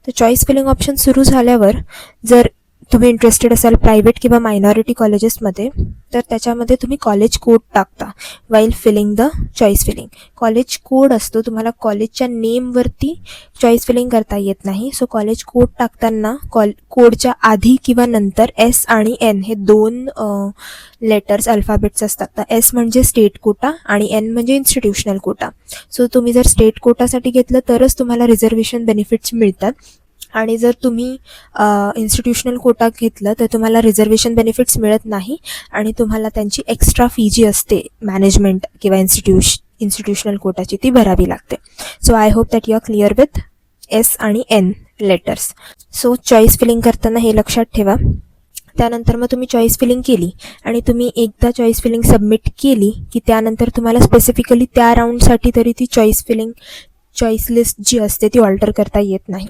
तर choice feeling option सुरू झाल्यावर जर तुम्ही इंटरेस्टेड असाल प्रायव्हेट किंवा मायनॉरिटी कॉलेजेसमध्ये, तर त्याच्यामध्ये तुम्ही कॉलेज कोड टाकता while filling the choice filling. College code असतो, तुम्हाला कॉलेजच्या नेमवरती चॉईस फिलिंग करता येत नाही. सो कॉलेज कोड टाकताना कोडच्या आधी किंवा नंतर एस आणि एन हे 2 लेटर्स अल्फाबेट्स असतात. तर एस म्हणजे स्टेट कोटा आणि एन म्हणजे इन्स्टिट्यूशनल कोटा. सो तुम्ही जर स्टेट कोटासाठी घेतलं तरच तुम्हाला रिझर्वेशन बेनिफिट्स मिळतात, आणि जर तुम्ही इन्स्टिट्यूशनल कोटा घेतलं तर तुम्हाला रिझर्वेशन बेनिफिट्स मिळत नाही आणि तुम्हाला त्यांची एक्स्ट्रा फी जी असते मॅनेजमेंट किंवा इन्स्टिट्यूशनल कोटाची ती भरावी लागते. So I hope that you are clear with S आणि N letters. So choice filling करताना हे लक्षात ठेवा. त्यानंतर मग तुम्ही चॉईस फिलिंग केली आणि तुम्ही एकदा चॉईस फिलिंग सबमिट केली की त्यानंतर तुम्हाला स्पेसिफिकली त्या राऊंडसाठी तरी ती चॉईस लिस्ट जी असते ती ऑल्टर करता येत नाही.